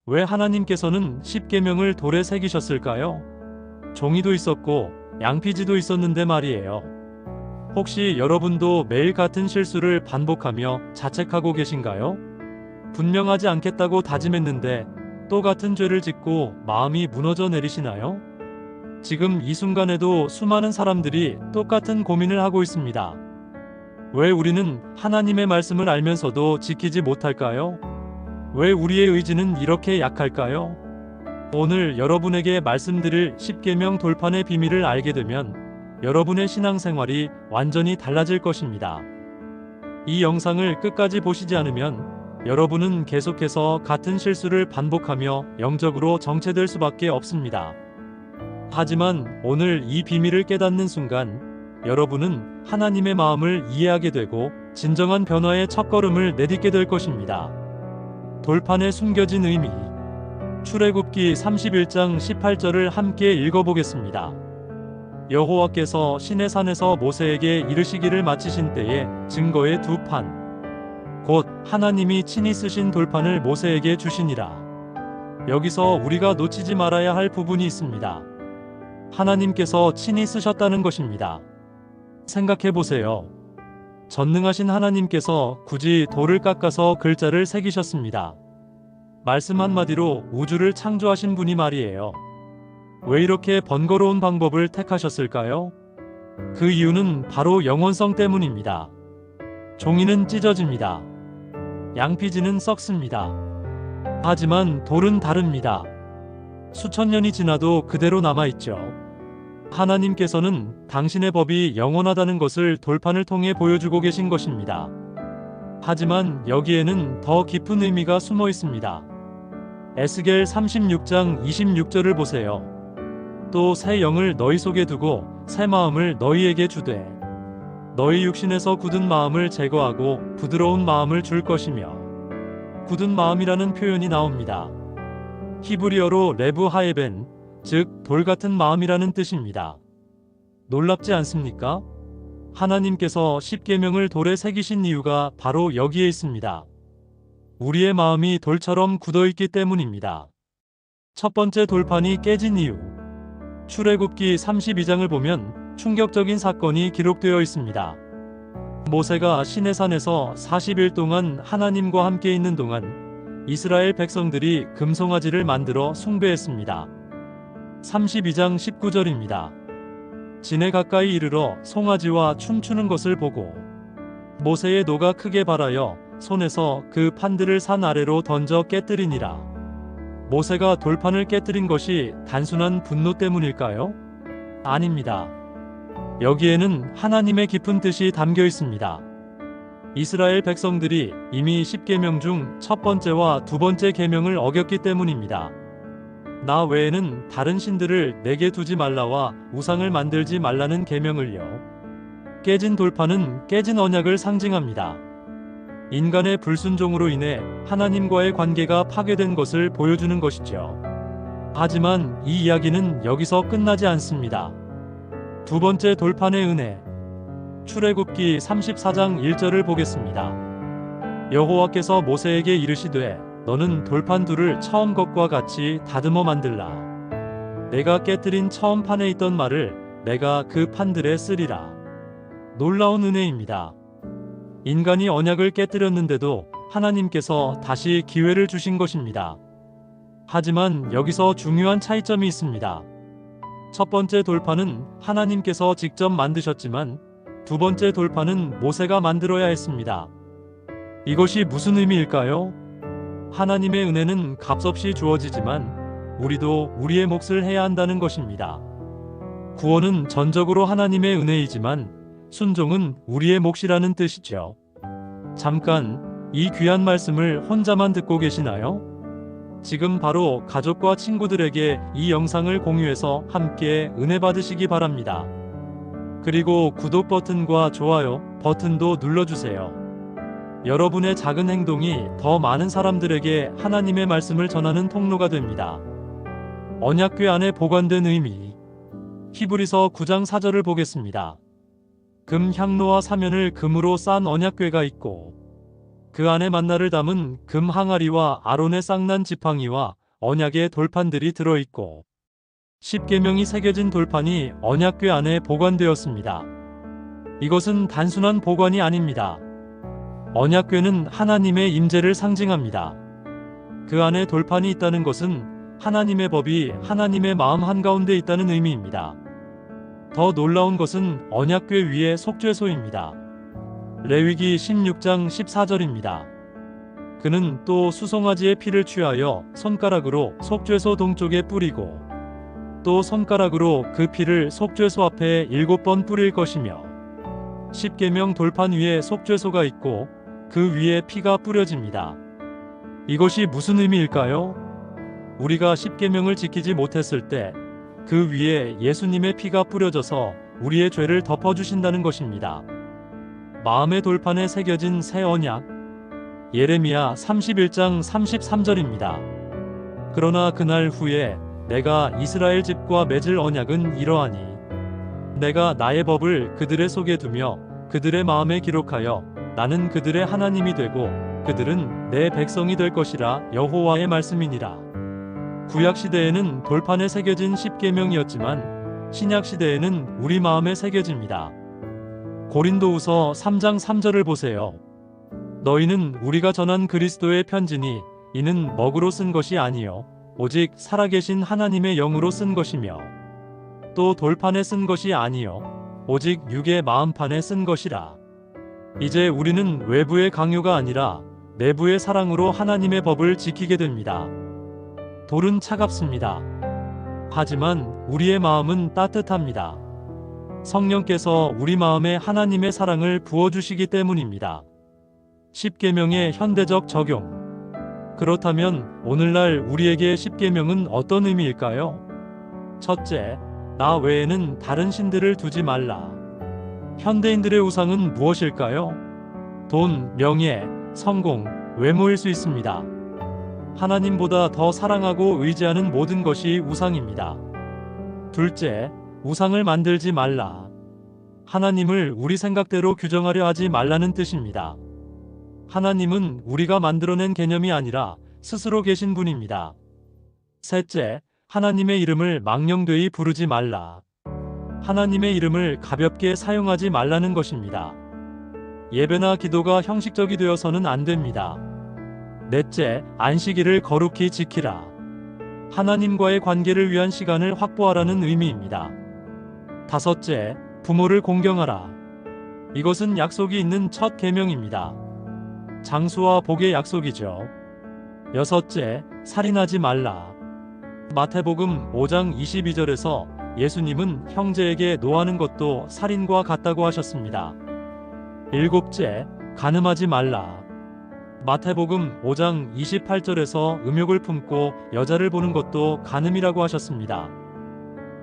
왜 하나님께서는 십계명을 돌에 새기셨을까요? 종이도 있었고 양피지도 있었는데 말이에요. 혹시 여러분도 매일 같은 실수를 반복하며 자책하고 계신가요? 분명하지 않겠다고 다짐했는데 또 같은 죄를 짓고 마음이 무너져 내리시나요? 지금 이 순간에도 수많은 사람들이 똑같은 고민을 하고 있습니다. 왜 우리는 하나님의 말씀을 알면서도 지키지 못할까요? 왜 우리의 의지는 이렇게 약할까요? 오늘 여러분에게 말씀드릴 십계명 돌판의 비밀을 알게 되면 여러분의 신앙생활이 완전히 달라질 것입니다. 이 영상을 끝까지 보시지 않으면 여러분은 계속해서 같은 실수를 반복하며 영적으로 정체될 수밖에 없습니다. 하지만 오늘 이 비밀을 깨닫는 순간 여러분은 하나님의 마음을 이해하게 되고 진정한 변화의 첫걸음을 내딛게 될 것입니다. 돌판에 숨겨진 의미. 출애굽기 31장 18절을 함께 읽어보겠습니다. 여호와께서 시내산에서 모세에게 이르시기를 마치신 때에 증거의 두 판, 곧 하나님이 친히 쓰신 돌판을 모세에게 주시니라. 여기서 우리가 놓치지 말아야 할 부분이 있습니다. 하나님께서 친히 쓰셨다는 것입니다. 생각해보세요. 전능하신 하나님께서 굳이 돌을 깎아서 글자를 새기셨습니다. 말씀 한마디로 우주를 창조하신 분이 말이에요. 왜 이렇게 번거로운 방법을 택하셨을까요? 그 이유는 바로 영원성 때문입니다. 종이는 찢어집니다. 양피지는 썩습니다. 하지만 돌은 다릅니다. 수천 년이 지나도 그대로 남아있죠. 하나님께서는 당신의 법이 영원하다는 것을 돌판을 통해 보여주고 계신 것입니다. 하지만 여기에는 더 깊은 의미가 숨어 있습니다. 에스겔 36장 26절을 보세요. 또 새 영을 너희 속에 두고 새 마음을 너희에게 주되 너희 육신에서 굳은 마음을 제거하고 부드러운 마음을 줄 것이며, 굳은 마음이라는 표현이 나옵니다. 히브리어로 레브 하에벤, 즉 돌 같은 마음이라는 뜻입니다. 놀랍지 않습니까? 하나님께서 십계명을 돌에 새기신 이유가 바로 여기에 있습니다. 우리의 마음이 돌처럼 굳어있기 때문입니다. 첫 번째 돌판이 깨진 이유. 출애굽기 32장을 보면 충격적인 사건이 기록되어 있습니다. 모세가 시내산에서 40일 동안 하나님과 함께 있는 동안 이스라엘 백성들이 금송아지를 만들어 숭배했습니다. 32장 19절입니다. 진에 가까이 이르러 송아지와 춤추는 것을 보고 모세의 노가 크게 발하여 손에서 그 판들을 산 아래로 던져 깨뜨리니라. 모세가 돌판을 깨뜨린 것이 단순한 분노 때문일까요? 아닙니다. 여기에는 하나님의 깊은 뜻이 담겨 있습니다. 이스라엘 백성들이 이미 십계명 중 첫 번째와 두 번째 계명을 어겼기 때문입니다. 나 외에는 다른 신들을 내게 두지 말라와 우상을 만들지 말라는 계명을요. 깨진 돌판은 깨진 언약을 상징합니다. 인간의 불순종으로 인해 하나님과의 관계가 파괴된 것을 보여주는 것이죠. 하지만 이 이야기는 여기서 끝나지 않습니다. 두 번째 돌판의 은혜. 출애굽기 34장 1절을 보겠습니다. 여호와께서 모세에게 이르시되 너는 돌판 둘을 처음 것과 같이 다듬어 만들라. 내가 깨뜨린 처음 판에 있던 말을 내가 그 판들에 쓰리라. 놀라운 은혜입니다. 인간이 언약을 깨뜨렸는데도 하나님께서 다시 기회를 주신 것입니다. 하지만 여기서 중요한 차이점이 있습니다. 첫 번째 돌판은 하나님께서 직접 만드셨지만 두 번째 돌판은 모세가 만들어야 했습니다. 이것이 무슨 의미일까요? 하나님의 은혜는 값없이 주어지지만 우리도 우리의 몫을 해야 한다는 것입니다. 구원은 전적으로 하나님의 은혜이지만 순종은 우리의 몫이라는 뜻이죠. 잠깐 이 귀한 말씀을 혼자만 듣고 계시나요? 지금 바로 가족과 친구들에게 이 영상을 공유해서 함께 은혜 받으시기 바랍니다. 그리고 구독 버튼과 좋아요 버튼도 눌러주세요. 여러분의 작은 행동이 더 많은 사람들에게 하나님의 말씀을 전하는 통로가 됩니다. 언약궤 안에 보관된 의미. 히브리서 9장 4절을 보겠습니다. 금 향로와 사면을 금으로 싼 언약궤가 있고 그 안에 만나를 담은 금 항아리와 아론의 쌍난 지팡이와 언약의 돌판들이 들어있고 십계명이 새겨진 돌판이 언약궤 안에 보관되었습니다. 이것은 단순한 보관이 아닙니다. 언약궤는 하나님의 임재를 상징합니다. 그 안에 돌판이 있다는 것은 하나님의 법이 하나님의 마음 한가운데 있다는 의미입니다. 더 놀라운 것은 언약궤 위에 속죄소입니다. 레위기 16장 14절입니다. 그는 또 수송아지의 피를 취하여 손가락으로 속죄소 동쪽에 뿌리고 또 손가락으로 그 피를 속죄소 앞에 7번 뿌릴 것이며 십계명 돌판 위에 속죄소가 있고 그 위에 피가 뿌려집니다. 이것이 무슨 의미일까요? 우리가 십계명을 지키지 못했을 때 그 위에 예수님의 피가 뿌려져서 우리의 죄를 덮어주신다는 것입니다. 마음의 돌판에 새겨진 새 언약. 예레미야 31장 33절입니다. 그러나 그날 후에 내가 이스라엘 집과 맺을 언약은 이러하니 내가 나의 법을 그들의 속에 두며 그들의 마음에 기록하여 나는 그들의 하나님이 되고 그들은 내 백성이 될 것이라 여호와의 말씀이니라. 구약시대에는 돌판에 새겨진 십계명이었지만 신약시대에는 우리 마음에 새겨집니다. 고린도후서 3장 3절을 보세요. 너희는 우리가 전한 그리스도의 편지니 이는 먹으로 쓴 것이 아니요 오직 살아계신 하나님의 영으로 쓴 것이며 또 돌판에 쓴 것이 아니요 오직 육의 마음판에 쓴 것이라. 이제 우리는 외부의 강요가 아니라 내부의 사랑으로 하나님의 법을 지키게 됩니다. 돌은 차갑습니다. 하지만 우리의 마음은 따뜻합니다. 성령께서 우리 마음에 하나님의 사랑을 부어주시기 때문입니다. 십계명의 현대적 적용. 그렇다면 오늘날 우리에게 십계명은 어떤 의미일까요? 첫째, 나 외에는 다른 신들을 두지 말라. 현대인들의 우상은 무엇일까요? 돈, 명예, 성공, 외모일 수 있습니다. 하나님보다 더 사랑하고 의지하는 모든 것이 우상입니다. 둘째, 우상을 만들지 말라. 하나님을 우리 생각대로 규정하려 하지 말라는 뜻입니다. 하나님은 우리가 만들어낸 개념이 아니라 스스로 계신 분입니다. 셋째, 하나님의 이름을 망령되이 부르지 말라. 하나님의 이름을 가볍게 사용하지 말라는 것입니다. 예배나 기도가 형식적이 되어서는 안 됩니다. 넷째, 안식일을 거룩히 지키라. 하나님과의 관계를 위한 시간을 확보하라는 의미입니다. 다섯째, 부모를 공경하라. 이것은 약속이 있는 첫 계명입니다. 장수와 복의 약속이죠. 여섯째, 살인하지 말라. 마태복음 5장 22절에서 예수님은 형제에게 노하는 것도 살인과 같다고 하셨습니다. 일곱째, 간음하지 말라. 마태복음 5장 28절에서 음욕을 품고 여자를 보는 것도 간음이라고 하셨습니다.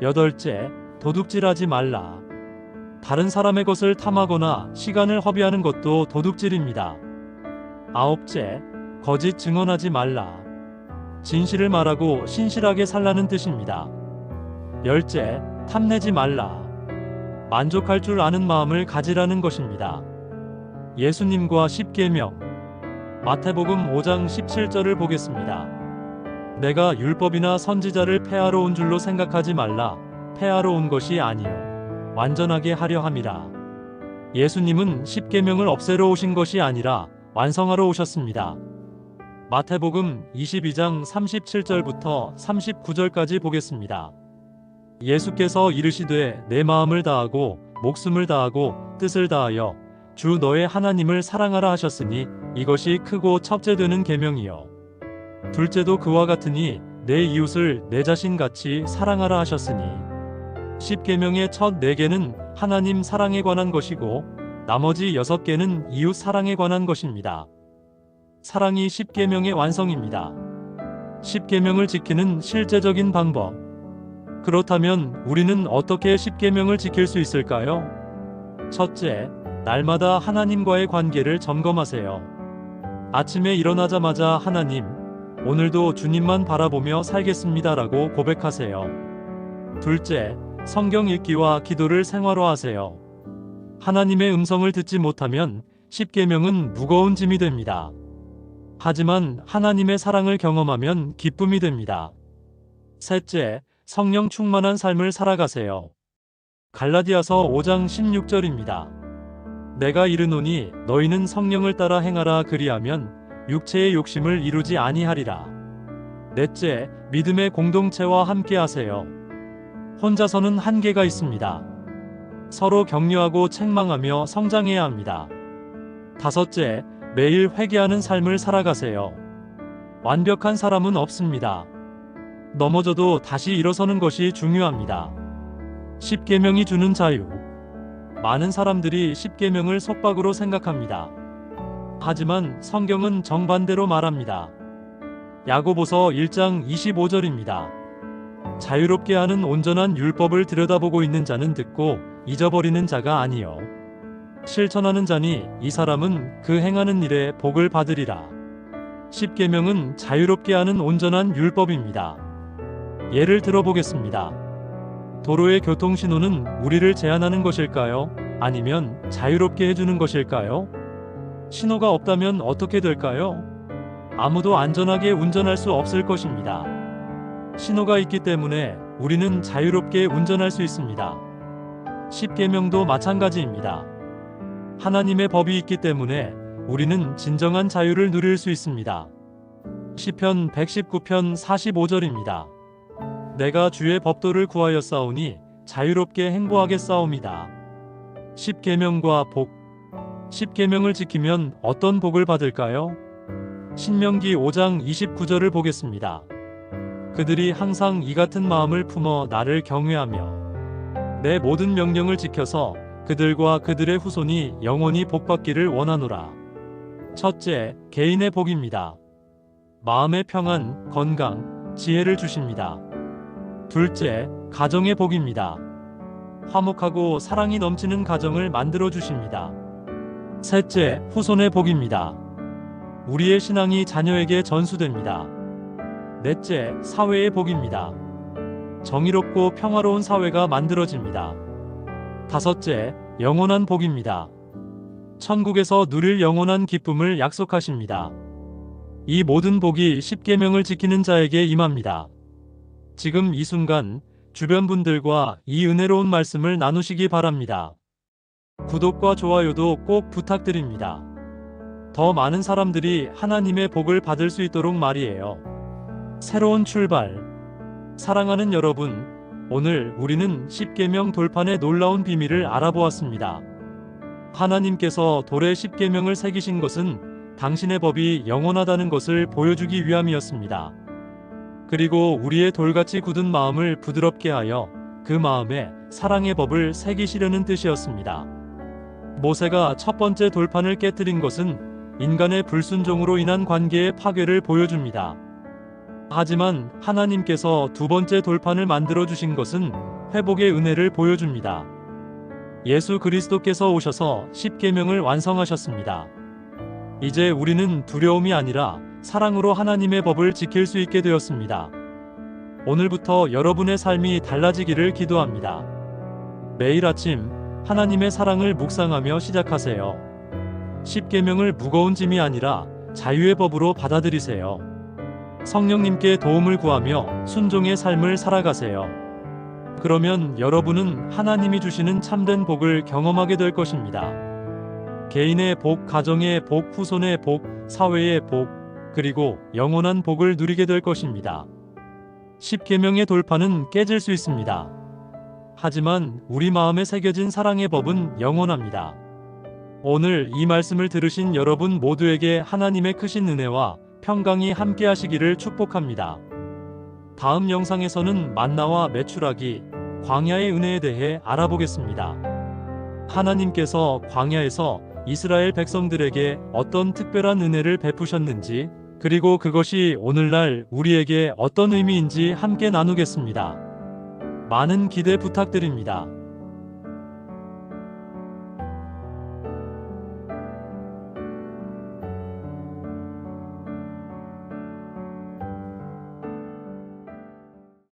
여덟째, 도둑질하지 말라. 다른 사람의 것을 탐하거나 시간을 허비하는 것도 도둑질입니다. 아홉째, 거짓 증언하지 말라. 진실을 말하고 신실하게 살라는 뜻입니다. 열째, 탐내지 말라. 만족할 줄 아는 마음을 가지라는 것입니다. 예수님과 십계명. 마태복음 5장 17절을 보겠습니다. 내가 율법이나 선지자를 폐하러 온 줄로 생각하지 말라. 폐하러 온 것이 아니요 완전하게 하려 함이라. 예수님은 십계명을 없애러 오신 것이 아니라 완성하러 오셨습니다. 마태복음 22장 37절부터 39절까지 보겠습니다. 예수께서 이르시되 내 마음을 다하고 목숨을 다하고 뜻을 다하여 주 너의 하나님을 사랑하라 하셨으니 이것이 크고 첫째 되는 계명이요 둘째도 그와 같으니 내 이웃을 내 자신같이 사랑하라 하셨으니 십계명의 첫 4개는 하나님 사랑에 관한 것이고 나머지 6개는 이웃 사랑에 관한 것입니다. 사랑이 십계명의 완성입니다. 십계명을 지키는 실제적인 방법. 그렇다면 우리는 어떻게 십계명을 지킬 수 있을까요? 첫째, 날마다 하나님과의 관계를 점검하세요. 아침에 일어나자마자 하나님, 오늘도 주님만 바라보며 살겠습니다라고 고백하세요. 둘째, 성경 읽기와 기도를 생활화하세요. 하나님의 음성을 듣지 못하면 십계명은 무거운 짐이 됩니다. 하지만 하나님의 사랑을 경험하면 기쁨이 됩니다. 셋째, 성령 충만한 삶을 살아가세요. 갈라디아서 5장 16절입니다. 내가 이르노니 너희는 성령을 따라 행하라, 그리하면 육체의 욕심을 이루지 아니하리라. 넷째, 믿음의 공동체와 함께 하세요. 혼자서는 한계가 있습니다. 서로 격려하고 책망하며 성장해야 합니다. 다섯째, 매일 회개하는 삶을 살아가세요. 완벽한 사람은 없습니다. 넘어져도 다시 일어서는 것이 중요합니다. 십계명이 주는 자유. 많은 사람들이 십계명을 속박으로 생각합니다. 하지만 성경은 정반대로 말합니다. 야고보서 1장 25절입니다. 자유롭게 하는 온전한 율법을 들여다보고 있는 자는 듣고 잊어버리는 자가 아니요 실천하는 자니 이 사람은 그 행하는 일에 복을 받으리라. 십계명은 자유롭게 하는 온전한 율법입니다. 예를 들어보겠습니다. 도로의 교통신호는 우리를 제한하는 것일까요? 아니면 자유롭게 해주는 것일까요? 신호가 없다면 어떻게 될까요? 아무도 안전하게 운전할 수 없을 것입니다. 신호가 있기 때문에 우리는 자유롭게 운전할 수 있습니다. 십계명도 마찬가지입니다. 하나님의 법이 있기 때문에 우리는 진정한 자유를 누릴 수 있습니다. 시편 119편 45절입니다. 내가 주의 법도를 구하였사오니 자유롭게 행보하겠사옵니다. 십계명과 복. 십계명을 지키면 어떤 복을 받을까요? 신명기 5장 29절을 보겠습니다. 그들이 항상 이 같은 마음을 품어 나를 경외하며 내 모든 명령을 지켜서 그들과 그들의 후손이 영원히 복받기를 원하노라. 첫째, 개인의 복입니다. 마음의 평안, 건강, 지혜를 주십니다. 둘째, 가정의 복입니다. 화목하고 사랑이 넘치는 가정을 만들어 주십니다. 셋째, 후손의 복입니다. 우리의 신앙이 자녀에게 전수됩니다. 넷째, 사회의 복입니다. 정의롭고 평화로운 사회가 만들어집니다. 다섯째, 영원한 복입니다. 천국에서 누릴 영원한 기쁨을 약속하십니다. 이 모든 복이 십계명을 지키는 자에게 임합니다. 지금 이 순간 주변 분들과 이 은혜로운 말씀을 나누시기 바랍니다. 구독과 좋아요도 꼭 부탁드립니다. 더 많은 사람들이 하나님의 복을 받을 수 있도록 말이에요. 새로운 출발. 사랑하는 여러분, 오늘 우리는 십계명 돌판의 놀라운 비밀을 알아보았습니다. 하나님께서 돌에 십계명을 새기신 것은 당신의 법이 영원하다는 것을 보여주기 위함이었습니다. 그리고 우리의 돌같이 굳은 마음을 부드럽게 하여 그 마음에 사랑의 법을 새기시려는 뜻이었습니다. 모세가 첫 번째 돌판을 깨뜨린 것은 인간의 불순종으로 인한 관계의 파괴를 보여줍니다. 하지만 하나님께서 두 번째 돌판을 만들어 주신 것은 회복의 은혜를 보여줍니다. 예수 그리스도께서 오셔서 십계명을 완성하셨습니다. 이제 우리는 두려움이 아니라 사랑으로 하나님의 법을 지킬 수 있게 되었습니다. 오늘부터 여러분의 삶이 달라지기를 기도합니다. 매일 아침 하나님의 사랑을 묵상하며 시작하세요. 십계명을 무거운 짐이 아니라 자유의 법으로 받아들이세요. 성령님께 도움을 구하며 순종의 삶을 살아가세요. 그러면 여러분은 하나님이 주시는 참된 복을 경험하게 될 것입니다. 개인의 복, 가정의 복, 후손의 복, 사회의 복, 그리고 영원한 복을 누리게 될 것입니다. 십계명의 돌판은 깨질 수 있습니다. 하지만 우리 마음에 새겨진 사랑의 법은 영원합니다. 오늘 이 말씀을 들으신 여러분 모두에게 하나님의 크신 은혜와 평강이 함께 하시기를 축복합니다. 다음 영상에서는 만나와 메추라기, 광야의 은혜에 대해 알아보겠습니다. 하나님께서 광야에서 이스라엘 백성들에게 어떤 특별한 은혜를 베푸셨는지, 그리고 그것이 오늘날 우리에게 어떤 의미인지 함께 나누겠습니다. 많은 기대 부탁드립니다.